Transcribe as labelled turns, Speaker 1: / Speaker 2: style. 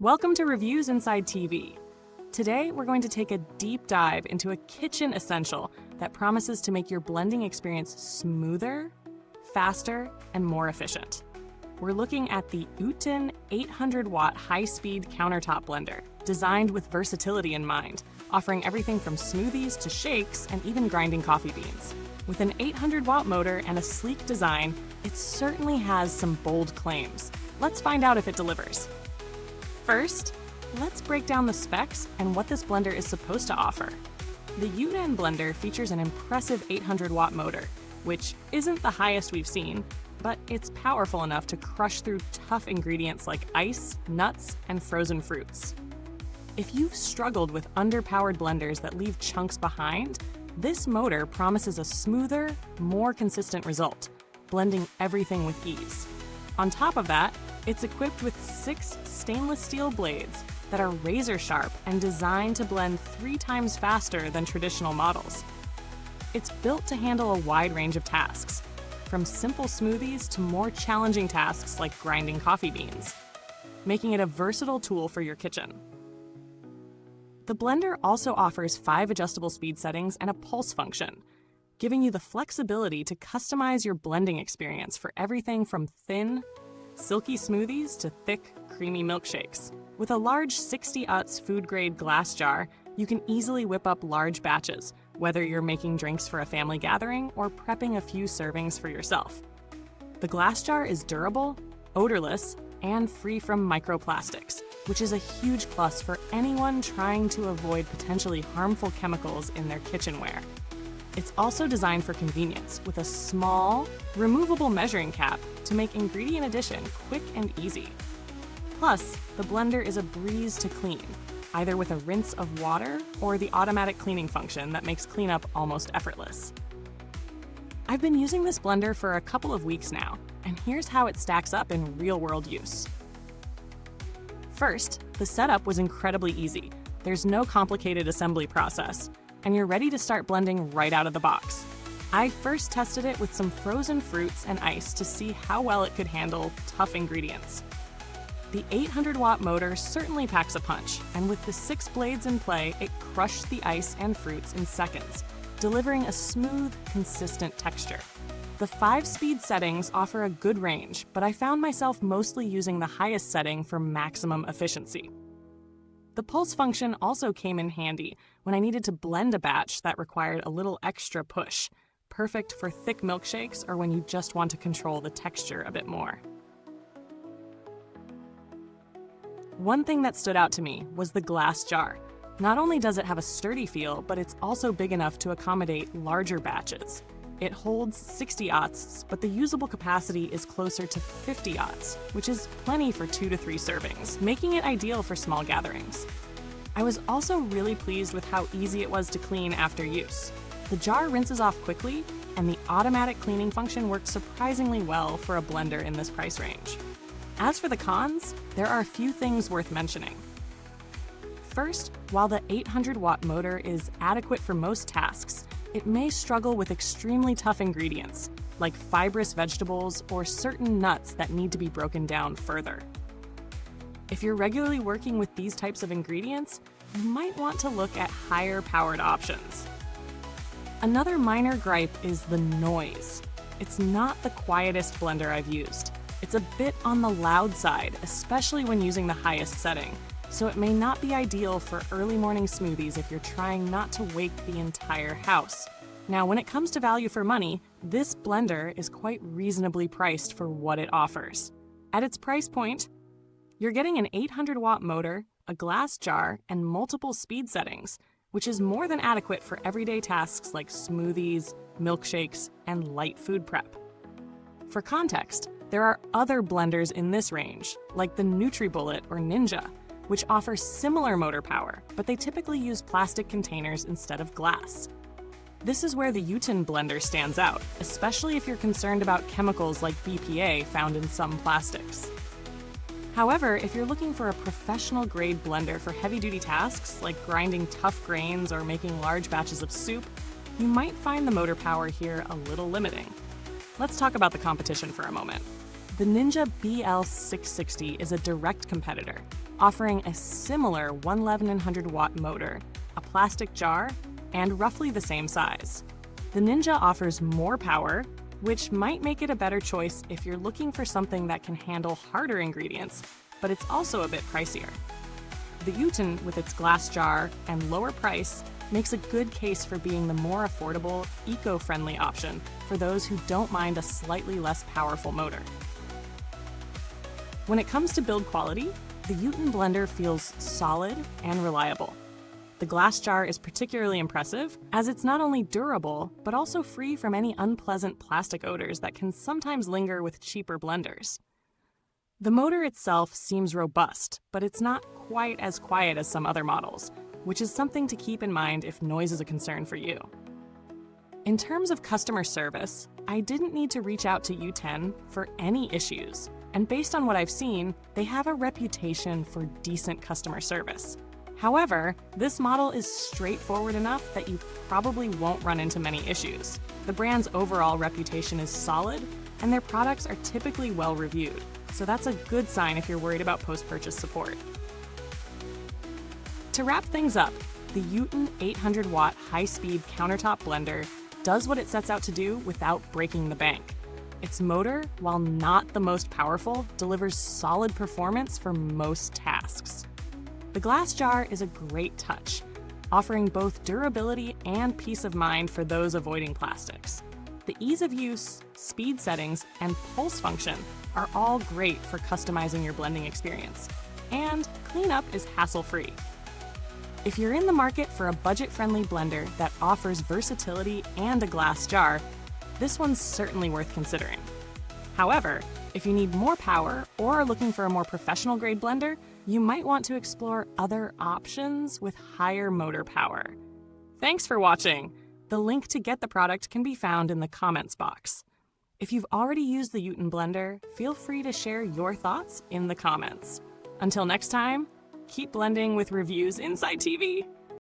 Speaker 1: Welcome to Reviewsinsidetv. Today, we're going to take a deep dive into a kitchen essential that promises to make your blending experience smoother, faster, and more efficient. We're looking at the Uten 800-watt high-speed countertop blender, designed with versatility in mind, offering everything from smoothies to shakes and even grinding coffee beans. With an 800-watt motor and a sleek design, it certainly has some bold claims. Let's find out if it delivers. First, let's break down the specs and what this blender is supposed to offer. The Uten blender features an impressive 800-watt motor, which isn't the highest we've seen, but it's powerful enough to crush through tough ingredients like ice, nuts, and frozen fruits. If you've struggled with underpowered blenders that leave chunks behind, this motor promises a smoother, more consistent result, blending everything with ease. On top of that, it's equipped with 6 stainless steel blades that are razor sharp and designed to blend 3 times faster than traditional models. It's built to handle a wide range of tasks, from simple smoothies to more challenging tasks like grinding coffee beans, making it a versatile tool for your kitchen. The blender also offers 5 adjustable speed settings and a pulse function, giving you the flexibility to customize your blending experience for everything from thin, silky smoothies to thick, creamy milkshakes. With a large 60 Utz food-grade glass jar, you can easily whip up large batches, whether you're making drinks for a family gathering or prepping a few servings for yourself. The glass jar is durable, odorless, and free from microplastics, which is a huge plus for anyone trying to avoid potentially harmful chemicals in their kitchenware. It's also designed for convenience, with a small, removable measuring cap to make ingredient addition quick and easy. Plus, the blender is a breeze to clean, either with a rinse of water or the automatic cleaning function that makes cleanup almost effortless. I've been using this blender for a couple of weeks now, and here's how it stacks up in real-world use. First, the setup was incredibly easy. There's no complicated assembly process, and you're ready to start blending right out of the box. I first tested it with some frozen fruits and ice to see how well it could handle tough ingredients. The 800-watt motor certainly packs a punch, and with the 6 blades in play, it crushed the ice and fruits in seconds, delivering a smooth, consistent texture. The 5 speed settings offer a good range, but I found myself mostly using the highest setting for maximum efficiency. The pulse function also came in handy when I needed to blend a batch that required a little extra push, perfect for thick milkshakes or when you just want to control the texture a bit more. One thing that stood out to me was the glass jar. Not only does it have a sturdy feel, but it's also big enough to accommodate larger batches. It holds 60 Utz, but the usable capacity is closer to 50 Utz, which is plenty for 2 to 3 servings, making it ideal for small gatherings. I was also really pleased with how easy it was to clean after use. The jar rinses off quickly, and the automatic cleaning function works surprisingly well for a blender in this price range. As for the cons, there are a few things worth mentioning. First, while the 800-watt motor is adequate for most tasks, it may struggle with extremely tough ingredients, like fibrous vegetables or certain nuts that need to be broken down further. If you're regularly working with these types of ingredients, you might want to look at higher-powered options. Another minor gripe is the noise. It's not the quietest blender I've used. It's a bit on the loud side, especially when using the highest setting, so it may not be ideal for early morning smoothies if you're trying not to wake the entire house. Now, when it comes to value for money, this blender is quite reasonably priced for what it offers. At its price point, you're getting an 800-watt motor, a glass jar, and multiple speed settings, which is more than adequate for everyday tasks like smoothies, milkshakes, and light food prep. For context, there are other blenders in this range, like the NutriBullet or Ninja, which offer similar motor power, but they typically use plastic containers instead of glass. This is where the Uten blender stands out, especially if you're concerned about chemicals like BPA found in some plastics. However, if you're looking for a professional-grade blender for heavy-duty tasks like grinding tough grains or making large batches of soup, you might find the motor power here a little limiting. Let's talk about the competition for a moment. The Ninja BL660 is a direct competitor, offering a similar 11100 watt motor, a plastic jar, and roughly the same size. The Ninja offers more power, which might make it a better choice if you're looking for something that can handle harder ingredients, but it's also a bit pricier. The Uten, with its glass jar and lower price, makes a good case for being the more affordable, eco-friendly option for those who don't mind a slightly less powerful motor. When it comes to build quality, the Uten blender feels solid and reliable. The glass jar is particularly impressive, as it's not only durable, but also free from any unpleasant plastic odors that can sometimes linger with cheaper blenders. The motor itself seems robust, but it's not quite as quiet as some other models, which is something to keep in mind if noise is a concern for you. In terms of customer service, I didn't need to reach out to Uten for any issues, and based on what I've seen, they have a reputation for decent customer service. However, this model is straightforward enough that you probably won't run into many issues. The brand's overall reputation is solid, and their products are typically well reviewed, so that's a good sign if you're worried about post-purchase support. To wrap things up, the Uten 800 watt high-speed countertop blender does what it sets out to do without breaking the bank. Its motor, while not the most powerful, delivers solid performance for most tasks. The glass jar is a great touch, offering both durability and peace of mind for those avoiding plastics. The ease of use, speed settings, and pulse function are all great for customizing your blending experience. And cleanup is hassle-free. If you're in the market for a budget-friendly blender that offers versatility and a glass jar, this one's certainly worth considering. However, if you need more power or are looking for a more professional-grade blender, you might want to explore other options with higher motor power. Thanks for watching! The link to get the product can be found in the comments box. If you've already used the Uten blender, feel free to share your thoughts in the comments. Until next time, keep blending with Reviews Inside TV.